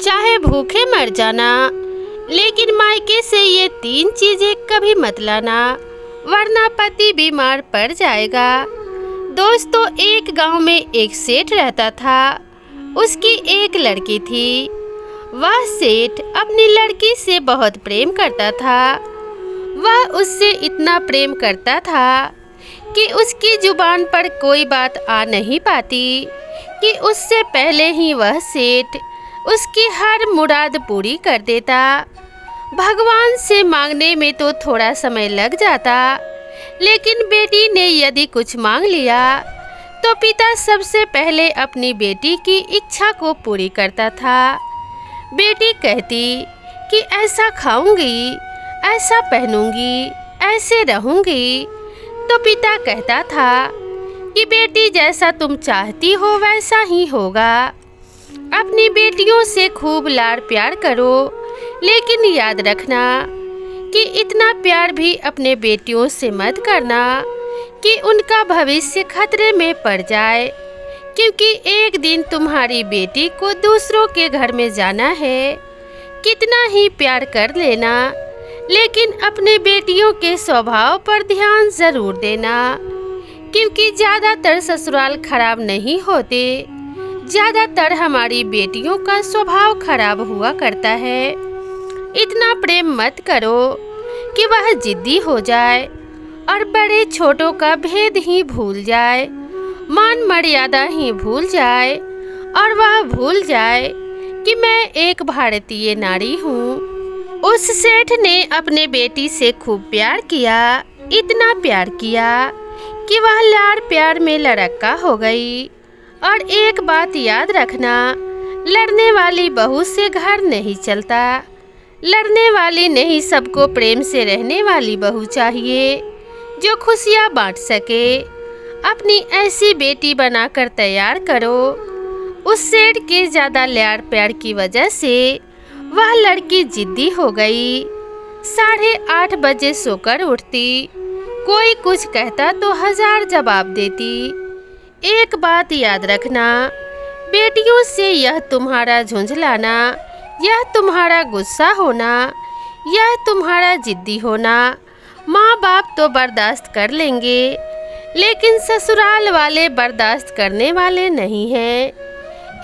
चाहे भूखे मर जाना, लेकिन मायके से ये 3 चीजें कभी मत लाना, वरना पति बीमार पड़ जाएगा। दोस्तों, एक गांव में एक सेठ रहता था। उसकी एक लड़की थी। वह सेठ अपनी लड़की से बहुत प्रेम करता था। वह उससे इतना प्रेम करता था कि उसकी जुबान पर कोई बात आ नहीं पाती कि उससे पहले ही वह सेठ उसकी हर मुराद पूरी कर देता। भगवान से मांगने में तो थोड़ा समय लग जाता, लेकिन बेटी ने यदि कुछ मांग लिया तो पिता सबसे पहले अपनी बेटी की इच्छा को पूरी करता था। बेटी कहती कि ऐसा खाऊंगी, ऐसा पहनूंगी, ऐसे रहूंगी, तो पिता कहता था कि बेटी जैसा तुम चाहती हो वैसा ही होगा। अपनी बेटियों से खूब लाड़ प्यार करो, लेकिन याद रखना कि इतना प्यार भी अपने बेटियों से मत करना कि उनका भविष्य खतरे में पड़ जाए, क्योंकि एक दिन तुम्हारी बेटी को दूसरों के घर में जाना है। कितना ही प्यार कर लेना, लेकिन अपने बेटियों के स्वभाव पर ध्यान जरूर देना, क्योंकि ज़्यादातर ससुराल खराब नहीं होते, ज़्यादातर हमारी बेटियों का स्वभाव खराब हुआ करता है। इतना प्रेम मत करो कि वह जिद्दी हो जाए और बड़े छोटों का भेद ही भूल जाए, मान मर्यादा ही भूल जाए, और वह भूल जाए कि मैं एक भारतीय नारी हूँ। उस सेठ ने अपने बेटी से खूब प्यार किया, इतना प्यार किया कि वह लाड़ प्यार में लड़का हो गई। और एक बात याद रखना, लड़ने वाली बहू से घर नहीं चलता। लड़ने वाली नहीं, सबको प्रेम से रहने वाली बहू चाहिए जो खुशियाँ बांट सके। अपनी ऐसी बेटी बनाकर तैयार करो। उस सेठ के ज़्यादा लाड़ प्यार की वजह से वह लड़की जिद्दी हो गई। 8:30 बजे सोकर उठती, कोई कुछ कहता तो 1000 जवाब देती। एक बात याद रखना, बेटियों से यह तुम्हारा झुंझलाना, यह तुम्हारा गुस्सा होना, यह तुम्हारा जिद्दी होना माँ बाप तो बर्दाश्त कर लेंगे, लेकिन ससुराल वाले बर्दाश्त करने वाले नहीं हैं।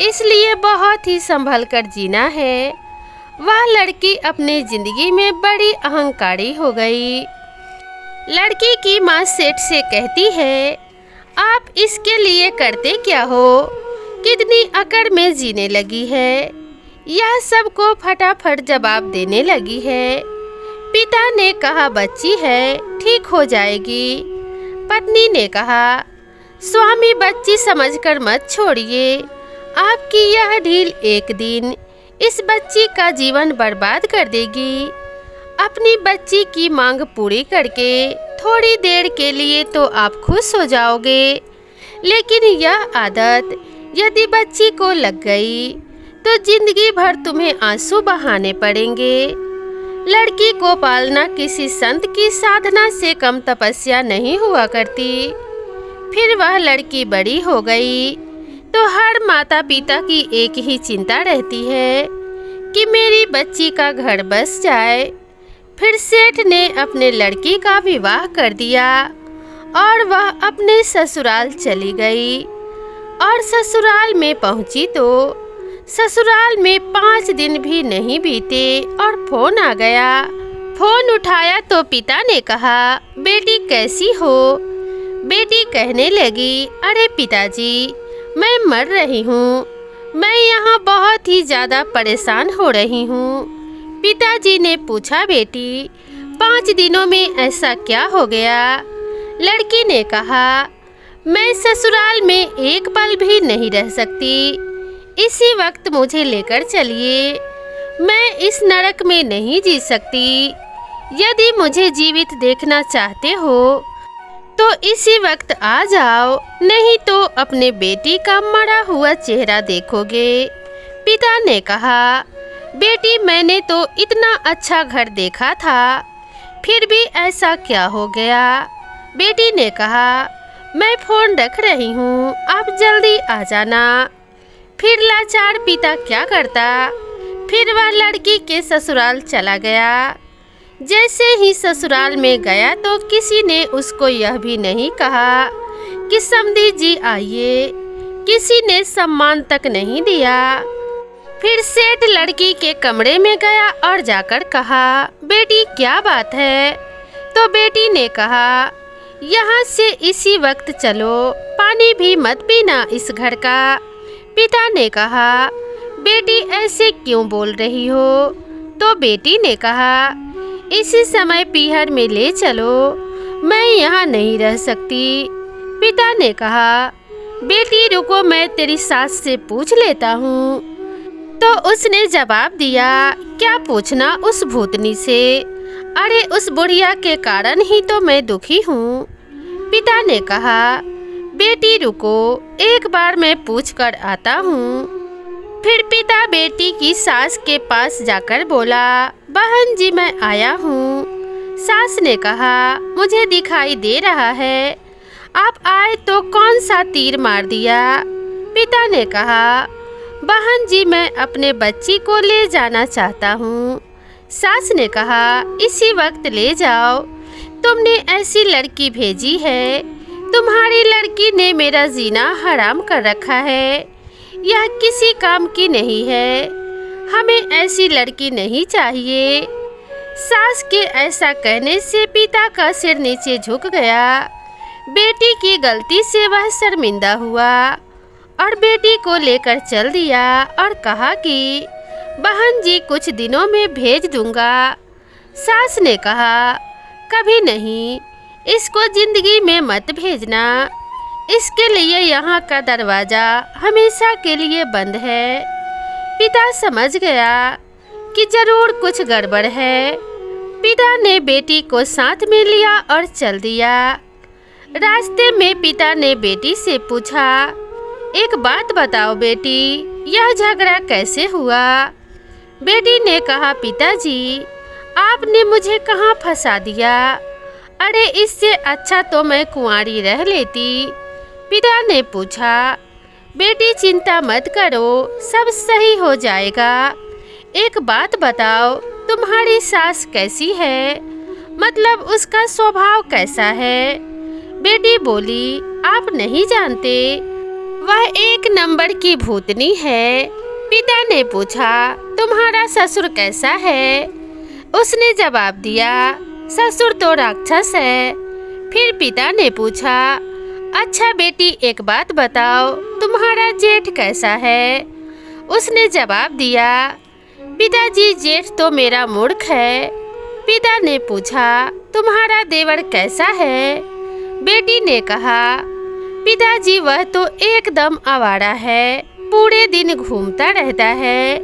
इसलिए बहुत ही संभल कर जीना है। वह लड़की अपनी जिंदगी में बड़ी अहंकारी हो गई। लड़की की माँ सेठ से कहती है, आप इसके लिए करते क्या हो? कितनी अकड़ में जीने लगी है। यह सबको फटाफट जवाब देने लगी है। पिता ने कहा, बच्ची है, ठीक हो जाएगी। पत्नी ने कहा, स्वामी बच्ची समझकर मत छोड़िए। आपकी यह ढील एक दिन इस बच्ची का जीवन बर्बाद कर देगी। अपनी बच्ची की मांग पूरी करके थोड़ी देर के लिए तो आप खुश हो जाओगे, लेकिन यह आदत यदि बच्ची को लग गई तो जिंदगी भर तुम्हें आंसू बहाने पड़ेंगे। लड़की को पालना किसी संत की साधना से कम तपस्या नहीं हुआ करती। फिर वह लड़की बड़ी हो गई तो हर माता पिता की एक ही चिंता रहती है कि मेरी बच्ची का घर बस जाए। फिर सेठ ने अपने लड़की का विवाह कर दिया और वह अपने ससुराल चली गई। और ससुराल में पहुंची तो ससुराल में 5 दिन भी नहीं बीते और फोन आ गया। फोन उठाया तो पिता ने कहा, बेटी कैसी हो? बेटी कहने लगी, अरे पिताजी, मैं मर रही हूँ। मैं यहाँ बहुत ही ज़्यादा परेशान हो रही हूँ। पिताजी ने पूछा, बेटी 5 दिनों में ऐसा क्या हो गया? लड़की ने कहा, मैं ससुराल में एक पल भी नहीं रह सकती। इसी वक्त मुझे लेकर चलिए। मैं इस नरक में नहीं जी सकती। यदि मुझे जीवित देखना चाहते हो तो इसी वक्त आ जाओ, नहीं तो अपने बेटी का मरा हुआ चेहरा देखोगे। पिता ने कहा, बेटी मैंने तो इतना अच्छा घर देखा था, फिर भी ऐसा क्या हो गया? बेटी ने कहा, मैं फ़ोन रख रही हूँ, आप जल्दी आ जाना। फिर लाचार पिता क्या करता, फिर वह लड़की के ससुराल चला गया। जैसे ही ससुराल में गया तो किसी ने उसको यह भी नहीं कहा कि समधी जी आइए, किसी ने सम्मान तक नहीं दिया। फिर सेठ लड़की के कमरे में गया और जाकर कहा, बेटी क्या बात है? तो बेटी ने कहा, यहाँ से इसी वक्त चलो, पानी भी मत पीना इस घर का। पिता ने कहा, बेटी ऐसे क्यों बोल रही हो? तो बेटी ने कहा, इसी समय पीहर में ले चलो, मैं यहाँ नहीं रह सकती। पिता ने कहा, बेटी रुको, मैं तेरी सास से पूछ लेता हूँ। तो उसने जवाब दिया, क्या पूछना उस भूतनी से? अरे उस बुढ़िया के कारण ही तो मैं दुखी हूँ। पिता ने कहा, बेटी रुको, एक बार मैं पूछ कर आता हूँ। फिर पिता बेटी की सास के पास जाकर बोला, बहन जी मैं आया हूँ। सास ने कहा, मुझे दिखाई दे रहा है, आप आए तो कौन सा तीर मार दिया? पिता ने कहा, बहन जी मैं अपने बच्ची को ले जाना चाहता हूँ। सास ने कहा, इसी वक्त ले जाओ, तुमने ऐसी लड़की भेजी है, तुम्हारी लड़की ने मेरा जीना हराम कर रखा है, यह किसी काम की नहीं है, हमें ऐसी लड़की नहीं चाहिए। सास के ऐसा कहने से पिता का सिर नीचे झुक गया। बेटी की गलती से वह शर्मिंदा हुआ और बेटी को लेकर चल दिया और कहा कि बहन जी कुछ दिनों में भेज दूंगा। सास ने कहा, कभी नहीं, इसको जिंदगी में मत भेजना, इसके लिए यहाँ का दरवाज़ा हमेशा के लिए बंद है। पिता समझ गया कि जरूर कुछ गड़बड़ है। पिता ने बेटी को साथ में लिया और चल दिया। रास्ते में पिता ने बेटी से पूछा, एक बात बताओ बेटी, यह झगड़ा कैसे हुआ? बेटी ने कहा, पिताजी आपने मुझे कहाँ फंसा दिया? अरे इससे अच्छा तो मैं कुंवारी रह लेती। पिता ने पूछा, बेटी चिंता मत करो, सब सही हो जाएगा। एक बात बताओ, तुम्हारी सास कैसी है? मतलब उसका स्वभाव कैसा है? बेटी बोली, आप नहीं जानते, वह एक नंबर की भूतनी है। पिता ने पूछा, तुम्हारा ससुर कैसा है? उसने जवाब दिया, ससुर तो राक्षस है। फिर पिता ने पूछा, अच्छा बेटी एक बात बताओ, तुम्हारा जेठ कैसा है? उसने जवाब दिया, पिताजी जेठ तो मेरा मूर्ख है। पिता ने पूछा, तुम्हारा देवर कैसा है? बेटी ने कहा, पिताजी वह तो एकदम आवारा है, पूरे दिन घूमता रहता है।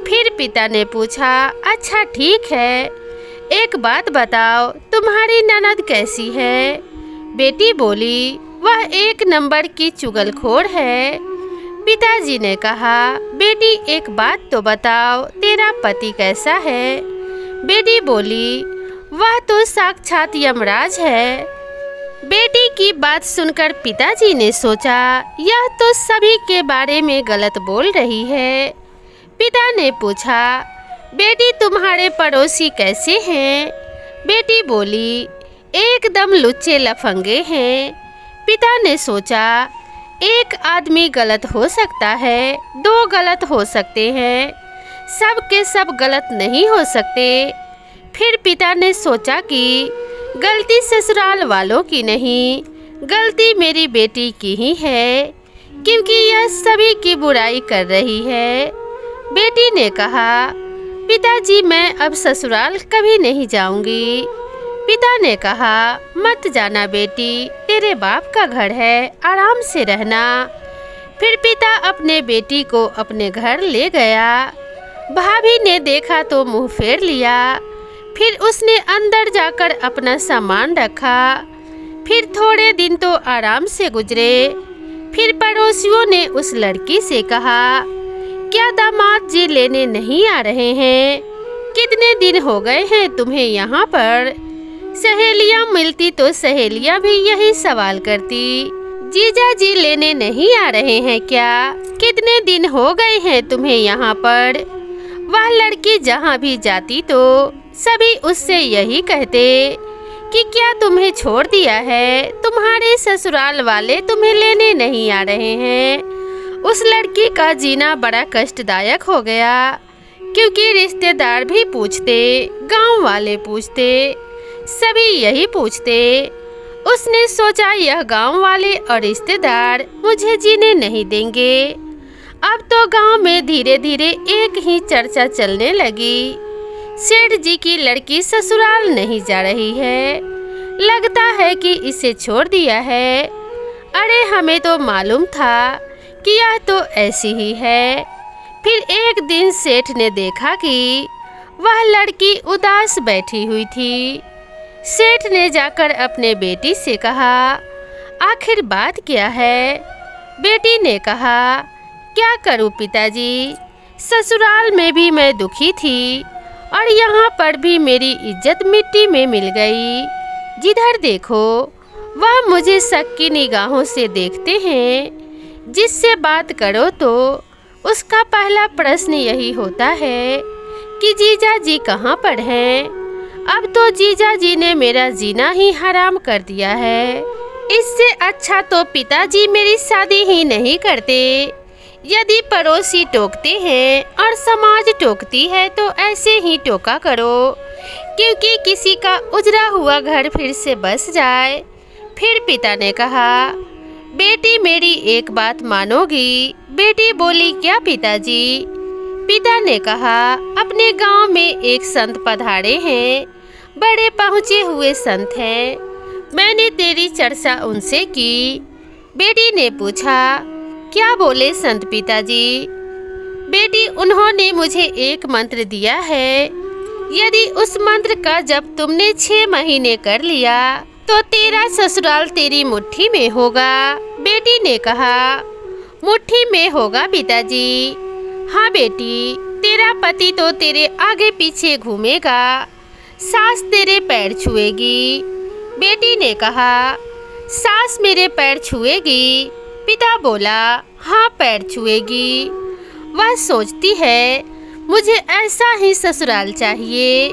फिर पिता ने पूछा, अच्छा ठीक है, एक बात बताओ, तुम्हारी ननद कैसी है? बेटी बोली, वह एक नंबर की चुगलखोर है। पिताजी ने कहा, बेटी एक बात तो बताओ, तेरा पति कैसा है? बेटी बोली, वह तो साक्षात यमराज है। बेटी की बात सुनकर पिताजी ने सोचा, यह तो सभी के बारे में गलत बोल रही है। पिता ने पूछा, बेटी तुम्हारे पड़ोसी कैसे हैं? बेटी बोली, एकदम लुच्चे लफंगे हैं। पिता ने सोचा, एक आदमी गलत हो सकता है, दो गलत हो सकते हैं, सब के सब गलत नहीं हो सकते। फिर पिता ने सोचा कि गलती ससुराल वालों की नहीं, गलती मेरी बेटी की ही है, क्योंकि यह सभी की बुराई कर रही है। बेटी ने कहा, पिताजी मैं अब ससुराल कभी नहीं जाऊंगी। पिता ने कहा, मत जाना बेटी, तेरे बाप का घर है, आराम से रहना। फिर पिता अपने बेटी को अपने घर ले गया। भाभी ने देखा तो मुंह फेर लिया। फिर उसने अंदर जाकर अपना सामान रखा। फिर थोड़े दिन तो आराम से गुजरे। फिर पड़ोसियों ने उस लड़की से कहा, क्या दामाद जी लेने नहीं आ रहे हैं? कितने दिन हो गए हैं तुम्हें यहाँ पर? सहेलियाँ मिलती तो सहेलियाँ भी यही सवाल करती, जीजा जी लेने नहीं आ रहे हैं क्या? कितने दिन हो गए हैं तुम्हें यहाँ पर? वह लड़की जहाँ भी जाती तो सभी उससे यही कहते कि क्या तुम्हें छोड़ दिया है, तुम्हारे ससुराल वाले तुम्हें लेने नहीं आ रहे हैं। उस लड़की का जीना बड़ा कष्टदायक हो गया, क्योंकि रिश्तेदार भी पूछते, गांव वाले पूछते, सभी यही पूछते। उसने सोचा यह गांव वाले और रिश्तेदार मुझे जीने नहीं देंगे। अब तो गांव में धीरे धीरे एक ही चर्चा चलने लगी, सेठ जी की लड़की ससुराल नहीं जा रही है, लगता है कि इसे छोड़ दिया है। अरे हमें तो मालूम था कि यह तो ऐसी ही है। फिर एक दिन सेठ ने देखा कि वह लड़की उदास बैठी हुई थी। सेठ ने जाकर अपने बेटी से कहा, आखिर बात क्या है? बेटी ने कहा, क्या करूं पिताजी, ससुराल में भी मैं दुखी थी और यहाँ पर भी मेरी इज्जत मिट्टी में मिल गई। जिधर देखो वह मुझे शक की निगाहों से देखते हैं। जिससे बात करो तो उसका पहला प्रश्न यही होता है कि जीजा जी कहाँ पर हैं। अब तो जीजा जी ने मेरा जीना ही हराम कर दिया है। इससे अच्छा तो पिताजी मेरी शादी ही नहीं करते। यदि पड़ोसी टोकते हैं और समाज टोकती है तो ऐसे ही टोका करो, क्योंकि किसी का उजड़ा हुआ घर फिर से बस जाए। फिर पिता ने कहा, बेटी मेरी एक बात मानोगी? बेटी बोली, क्या पिताजी? पिता ने कहा, अपने गांव में एक संत पधारे हैं, बड़े पहुँचे हुए संत हैं, मैंने तेरी चर्चा उनसे की। बेटी ने पूछा, क्या बोले संत पिताजी? बेटी, उन्होंने मुझे एक मंत्र दिया है, यदि उस मंत्र का जप तुमने 6 महीने कर लिया तो तेरा ससुराल तेरी मुट्ठी में होगा। बेटी ने कहा, मुट्ठी में होगा पिताजी? हाँ बेटी, तेरा पति तो तेरे आगे पीछे घूमेगा, सास तेरे पैर छुएगी। बेटी ने कहा, सास मेरे पैर छुएगी? पिता बोला, हाँ पैर छुएगी। वह सोचती है मुझे ऐसा ही ससुराल चाहिए।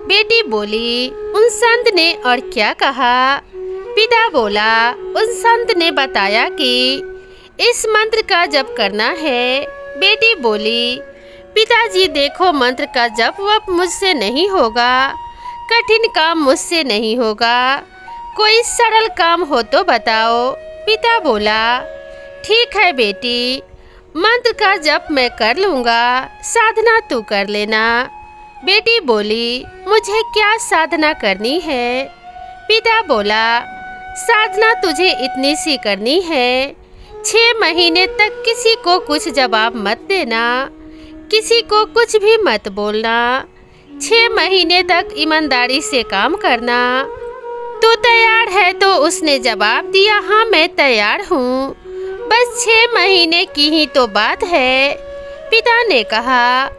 बेटी बोली, उन संत ने और क्या कहा? पिता बोला, उन संत ने बताया कि इस मंत्र का जप करना है। बेटी बोली, पिताजी देखो, मंत्र का जप वप मुझसे नहीं होगा, कठिन काम मुझसे नहीं होगा, कोई सरल काम हो तो बताओ। पिता बोला, ठीक है बेटी, मंत्र का जप मैं कर लूँगा, साधना तू कर लेना। बेटी बोली, मुझे क्या साधना करनी है? पिता बोला, साधना तुझे इतनी सी करनी है, 6 महीने तक किसी को कुछ जवाब मत देना, किसी को कुछ भी मत बोलना, 6 महीने तक ईमानदारी से काम करना। तू तैयार है? तो उसने जवाब दिया, हाँ मैं तैयार हूँ, बस 6 महीने की ही तो बात है। पिता ने कहा,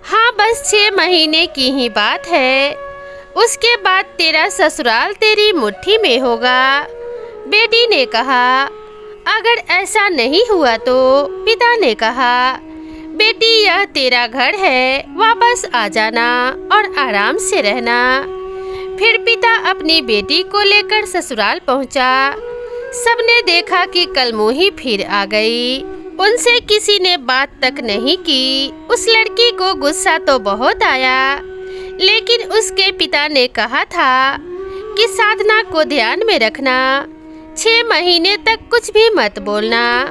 हाँ बस 6 महीने की ही बात है, उसके बाद तेरा ससुराल तेरी मुट्ठी में होगा। बेटी ने कहा, अगर ऐसा नहीं हुआ तो? पिता ने कहा, बेटी यह तेरा घर है, वापस आ जाना और आराम से रहना। फिर पिता अपनी बेटी को लेकर ससुराल पहुंचा। सबने देखा कि कलमोही फिर आ गई। उनसे किसी ने बात तक नहीं की। उस लड़की को गुस्सा तो बहुत आया, लेकिन उसके पिता ने कहा था कि साधना को ध्यान में रखना, 6 महीने तक कुछ भी मत बोलना।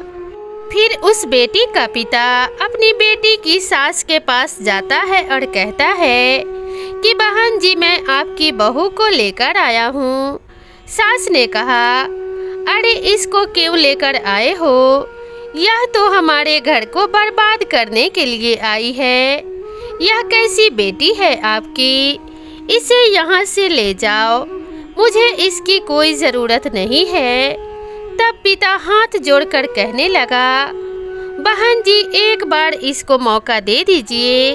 फिर उस बेटी का पिता अपनी बेटी की सास के पास जाता है और कहता है कि बहन जी, मैं आपकी बहू को लेकर आया हूँ। सास ने कहा, अरे इसको क्यों लेकर आए हो? यह तो हमारे घर को बर्बाद करने के लिए आई है। यह कैसी बेटी है आपकी? इसे यहाँ से ले जाओ, मुझे इसकी कोई ज़रूरत नहीं है। तब पिता हाथ जोड़कर कहने लगा, बहन जी एक बार इसको मौका दे दीजिए,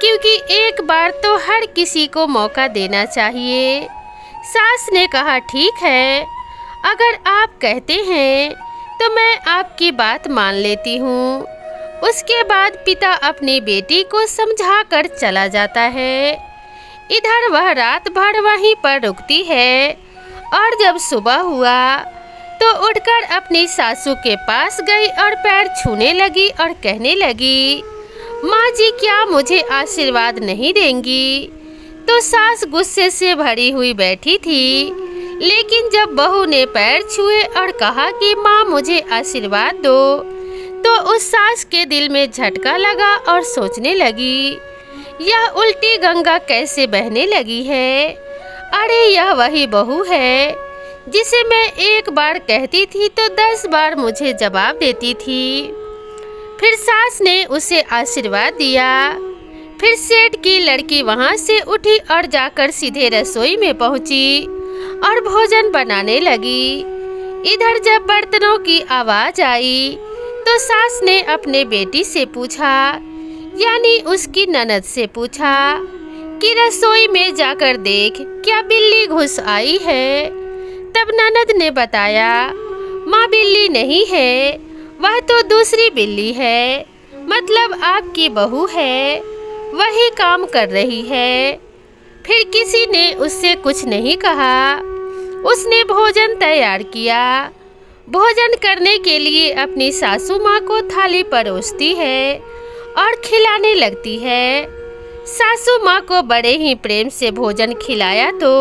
क्योंकि एक बार तो हर किसी को मौका देना चाहिए। सास ने कहा, ठीक है, अगर आप कहते हैं तो मैं आपकी बात मान लेती हूँ। उसके बाद पिता अपनी बेटी को समझा कर चला जाता है। इधर वह रात भर वहीं पर रुकती है और जब सुबह हुआ तो उठकर अपनी सासू के पास गई और पैर छूने लगी और कहने लगी, माँ जी क्या मुझे आशीर्वाद नहीं देंगी? तो सास गुस्से से भरी हुई बैठी थी, लेकिन जब बहू ने पैर छुए और कहा कि माँ मुझे आशीर्वाद दो, तो उस सास के दिल में झटका लगा और सोचने लगी, यह उल्टी गंगा कैसे बहने लगी है? अरे यह वही बहू है जिसे मैं एक बार कहती थी तो 10 बार मुझे जवाब देती थी। फिर सास ने उसे आशीर्वाद दिया। फिर सेठ की लड़की वहां से उठी और जाकर सीधे रसोई में पहुंची और भोजन बनाने लगी। इधर जब बर्तनों की आवाज आई तो सास ने अपने बेटी से पूछा, यानी उसकी ननद से पूछा कि रसोई में जाकर देख क्या बिल्ली घुस आई है? तब ननद ने बताया, माँ बिल्ली नहीं है, वह तो दूसरी बिल्ली है, मतलब आपकी बहू है, वही काम कर रही है। फिर किसी ने उससे कुछ नहीं कहा। उसने भोजन तैयार किया। भोजन करने के लिए अपनी सासू माँ को थाली परोसती है और खिलाने लगती है। सासू माँ को बड़े ही प्रेम से भोजन खिलाया तो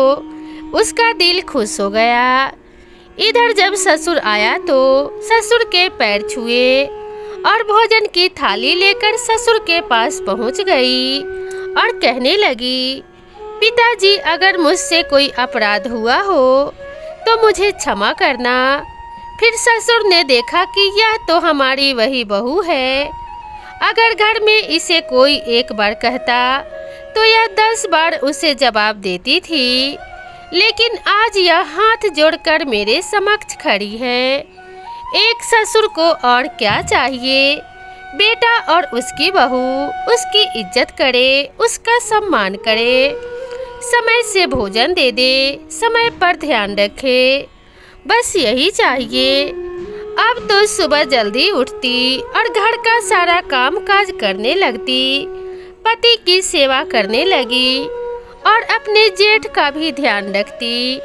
उसका दिल खुश हो गया। इधर जब ससुर आया तो ससुर के पैर छुए और भोजन की थाली लेकर ससुर के पास पहुंच गई और कहने लगी, पिताजी अगर मुझसे कोई अपराध हुआ हो तो मुझे क्षमा करना। फिर ससुर ने देखा कि यह तो हमारी वही बहू है। अगर घर में इसे कोई एक बार कहता तो यह 10 बार उसे जवाब देती थी, लेकिन आज यह हाथ जोड़कर मेरे समक्ष खड़ी है। एक ससुर को और क्या चाहिए? बेटा और उसकी बहू उसकी इज्जत करे, उसका सम्मान करे, समय से भोजन दे दे, समय पर ध्यान रखे, बस यही चाहिए। अब तो सुबह जल्दी उठती और घर का सारा काम काज करने लगती, पति की सेवा करने लगी और अपने जेठ का भी ध्यान रखती,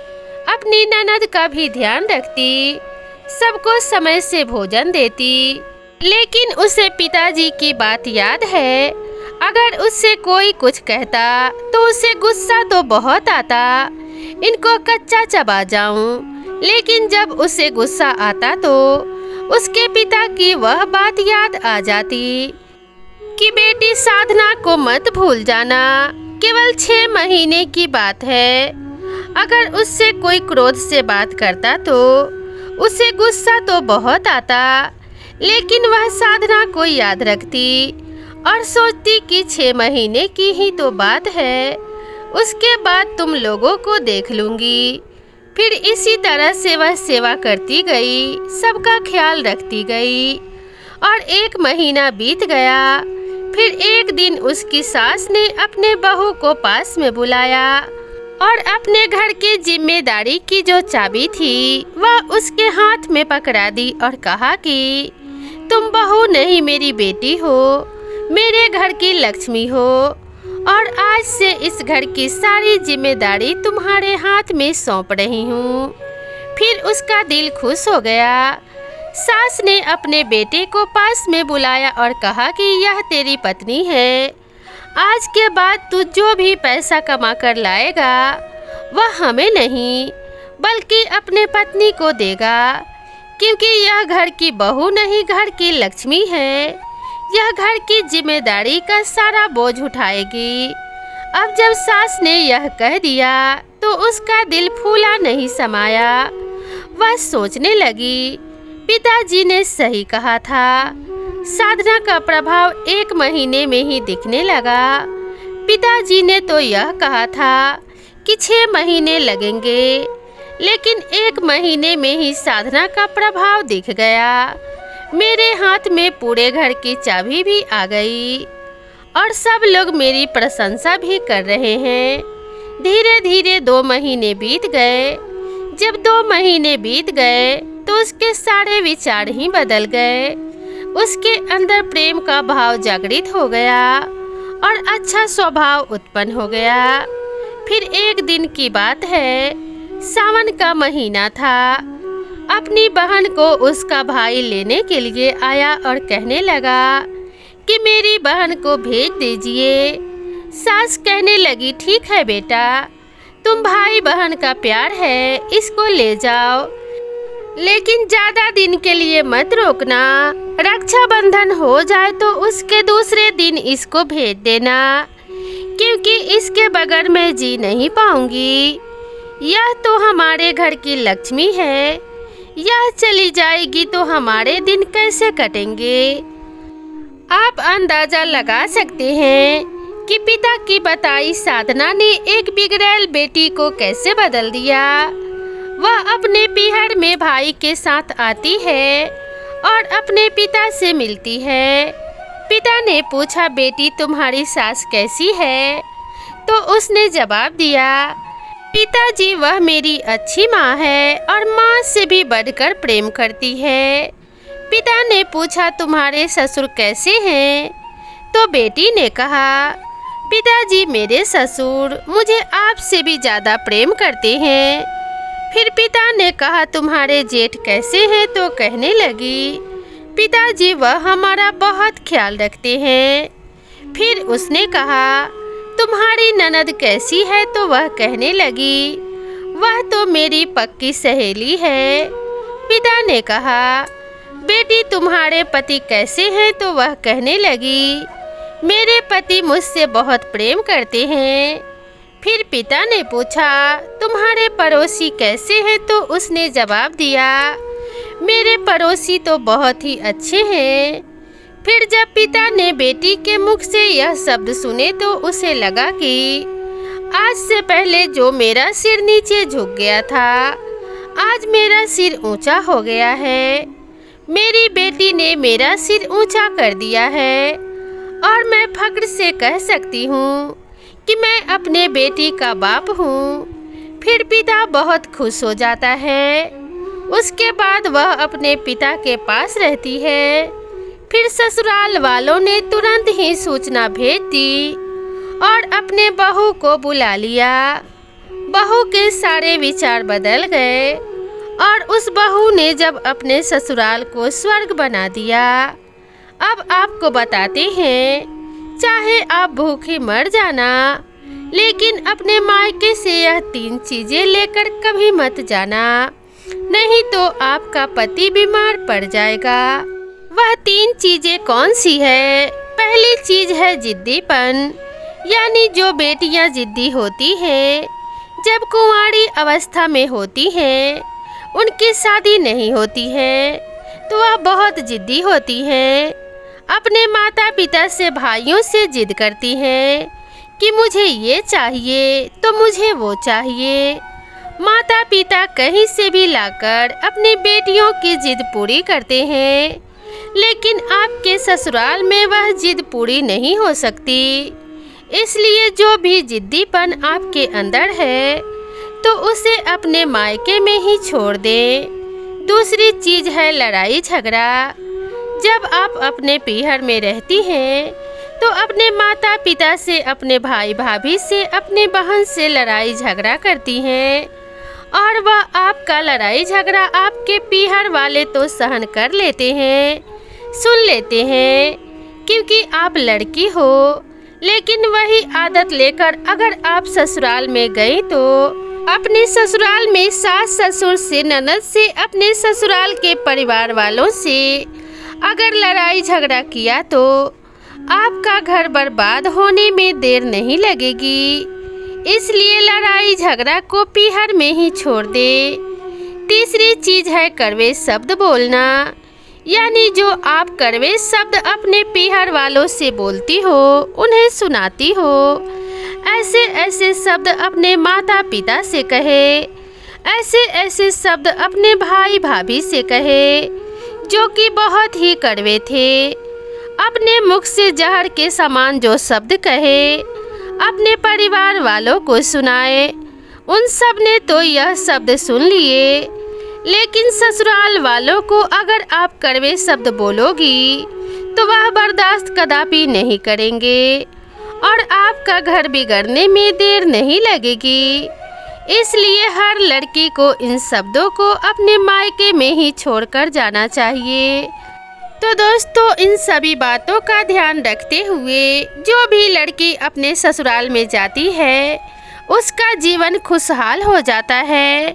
अपनी ननद का भी ध्यान रखती, सबको समय से भोजन देती। लेकिन उसे पिताजी की बात याद है, अगर उससे कोई कुछ कहता तो उसे गुस्सा तो बहुत आता, इनको कच्चा चबा जाऊं। लेकिन जब उसे गुस्सा आता तो उसके पिता की वह बात याद आ जाती कि बेटी साधना को मत भूल जाना, केवल 6 महीने की बात है। अगर उससे कोई क्रोध से बात करता तो उसे गुस्सा तो बहुत आता, लेकिन वह साधना को याद रखती और सोचती कि 6 महीने की ही तो बात है, उसके बाद तुम लोगों को देख लूँगी। फिर इसी तरह से वह सेवा करती गई, सबका ख्याल रखती गई और 1 महीना बीत गया। फिर एक दिन उसकी सास ने अपने बहू को पास में बुलाया और अपने घर की जिम्मेदारी की जो चाबी थी वह उसके हाथ में पकड़ा दी और कहा कि तुम बहू नहीं मेरी बेटी हो, मेरे घर की लक्ष्मी हो और आज से इस घर की सारी जिम्मेदारी तुम्हारे हाथ में सौंप रही हूँ। फिर उसका दिल खुश हो गया। सास ने अपने बेटे को पास में बुलाया और कहा कि यह तेरी पत्नी है, आज के बाद तू जो भी पैसा कमा कर लाएगा वह हमें नहीं बल्कि अपने पत्नी को देगा, क्योंकि यह घर की बहू नहीं घर की लक्ष्मी है, यह घर की जिम्मेदारी का सारा बोझ उठाएगी। अब जब सास ने यह कह दिया तो उसका दिल फूला नहीं समाया। वह सोचने लगी, पिताजी ने सही कहा था। साधना का प्रभाव 1 महीने में ही दिखने लगा। पिताजी ने तो यह कहा था कि 6 महीने लगेंगे, लेकिन 1 महीने में ही साधना का प्रभाव दिख गया। मेरे हाथ में पूरे घर की चाबी भी आ गई और सब लोग मेरी प्रशंसा भी कर रहे हैं। धीरे धीरे 2 महीने बीत गए। जब 2 महीने बीत गए तो उसके सारे विचार ही बदल गए। उसके अंदर प्रेम का भाव जागृत हो गया और अच्छा स्वभाव उत्पन्न हो गया। फिर एक दिन की बात है, सावन का महीना था। अपनी बहन को उसका भाई लेने के लिए आया और कहने लगा कि मेरी बहन को भेज दीजिए। सास कहने लगी, ठीक है बेटा, तुम भाई बहन का प्यार है, इसको ले जाओ, लेकिन ज्यादा दिन के लिए मत रोकना। रक्षाबंधन हो जाए तो उसके दूसरे दिन इसको भेज देना, क्योंकि इसके बगैर मैं जी नहीं पाऊंगी। यह तो हमारे घर की लक्ष्मी है, यह चली जाएगी तो हमारे दिन कैसे कटेंगे। आप अंदाजा लगा सकते हैं कि पिता की बताई साधना ने एक बिगड़ैल बेटी को कैसे बदल दिया। वह अपने पीहर में भाई के साथ आती है और अपने पिता से मिलती है। पिता ने पूछा, बेटी तुम्हारी सास कैसी है? तो उसने जवाब दिया, पिताजी वह मेरी अच्छी माँ है और माँ से भी बढ़कर प्रेम करती है। पिता ने पूछा, तुम्हारे ससुर कैसे हैं? तो बेटी ने कहा, पिताजी मेरे ससुर मुझे आपसे भी ज़्यादा प्रेम करते हैं। फिर पिता ने कहा, तुम्हारे जेठ कैसे हैं? तो कहने लगी, पिताजी वह हमारा बहुत ख्याल रखते हैं। फिर उसने कहा, तुम्हारी ननद कैसी है? तो वह कहने लगी, वह तो मेरी पक्की सहेली है। पिता ने कहा, बेटी तुम्हारे पति कैसे हैं? तो वह कहने लगी, मेरे पति मुझसे बहुत प्रेम करते हैं। फिर पिता ने पूछा, तुम्हारे पड़ोसी कैसे हैं? तो उसने जवाब दिया, मेरे पड़ोसी तो बहुत ही अच्छे हैं। फिर जब पिता ने बेटी के मुख से यह शब्द सुने तो उसे लगा कि आज से पहले जो मेरा सिर नीचे झुक गया था, आज मेरा सिर ऊंचा हो गया है। मेरी बेटी ने मेरा सिर ऊंचा कर दिया है और मैं फक्र से कह सकती हूँ कि मैं अपने बेटी का बाप हूँ। फिर पिता बहुत खुश हो जाता है। उसके बाद वह अपने पिता के पास रहती है। फिर ससुराल वालों ने तुरंत ही सूचना भेज दी और अपने बहू को बुला लिया। बहू के सारे विचार बदल गए और उस बहू ने जब अपने ससुराल को स्वर्ग बना दिया। अब आपको बताते हैं, चाहे आप भूखे मर जाना, लेकिन अपने मायके से यह 3 चीजें लेकर कभी मत जाना, नहीं तो आपका पति बीमार पड़ जाएगा। वह 3 चीजें कौन सी है? पहली चीज है जिद्दीपन, यानी जो बेटियां जिद्दी होती हैं, जब कुंवारी अवस्था में होती हैं, उनकी शादी नहीं होती है तो वह बहुत जिद्दी होती हैं। अपने माता पिता से, भाइयों से जिद करती हैं कि मुझे ये चाहिए तो मुझे वो चाहिए। माता पिता कहीं से भी लाकर अपनी बेटियों की जिद पूरी करते हैं, लेकिन आपके ससुराल में वह जिद पूरी नहीं हो सकती। इसलिए जो भी जिद्दीपन आपके अंदर है तो उसे अपने मायके में ही छोड़ दें। दूसरी चीज है लड़ाई झगड़ा। जब आप अपने पीहर में रहती हैं तो अपने माता पिता से, अपने भाई भाभी से, अपने बहन से लड़ाई झगड़ा करती हैं और वह आपका लड़ाई झगड़ा आपके पीहर वाले तो सहन कर लेते हैं, सुन लेते हैं, क्योंकि आप लड़की हो। लेकिन वही आदत लेकर अगर आप ससुराल में गई तो अपने ससुराल में सास ससुर से, ननद से, अपने ससुराल के परिवार वालों से अगर लड़ाई झगड़ा किया तो आपका घर बर्बाद होने में देर नहीं लगेगी। इसलिए लड़ाई झगड़ा को पीहर में ही छोड़ दे। तीसरी चीज है कड़वे शब्द बोलना, यानी जो आप कड़वे शब्द अपने पीहर वालों से बोलती हो, उन्हें सुनाती हो, ऐसे ऐसे शब्द अपने माता पिता से कहे, ऐसे ऐसे शब्द अपने भाई भाभी से कहे जो कि बहुत ही कड़वे थे। अपने मुख से जहर के समान जो शब्द कहे, अपने परिवार वालों को सुनाए। उन सब ने तो यह शब्द सुन लिए, लेकिन ससुराल वालों को अगर आप कड़वे शब्द बोलोगी तो वह बर्दाश्त कदापि नहीं करेंगे और आपका घर बिगड़ने में देर नहीं लगेगी। इसलिए हर लड़की को इन शब्दों को अपने मायके में ही छोड़कर जाना चाहिए। तो दोस्तों, इन सभी बातों का ध्यान रखते हुए जो भी लड़की अपने ससुराल में जाती है उसका जीवन खुशहाल हो जाता है।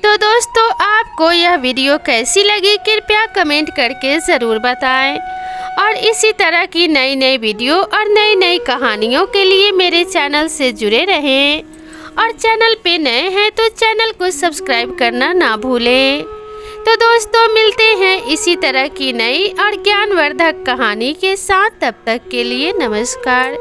तो दोस्तों, आपको यह वीडियो कैसी लगी कृपया कमेंट करके ज़रूर बताएं और इसी तरह की नई नई वीडियो और नई नई कहानियों के लिए मेरे चैनल से जुड़े रहें और चैनल पे नए हैं तो चैनल को सब्सक्राइब करना ना भूलें। तो दोस्तों, मिलते हैं इसी तरह की नई और ज्ञानवर्धक कहानी के साथ। तब तक के लिए नमस्कार।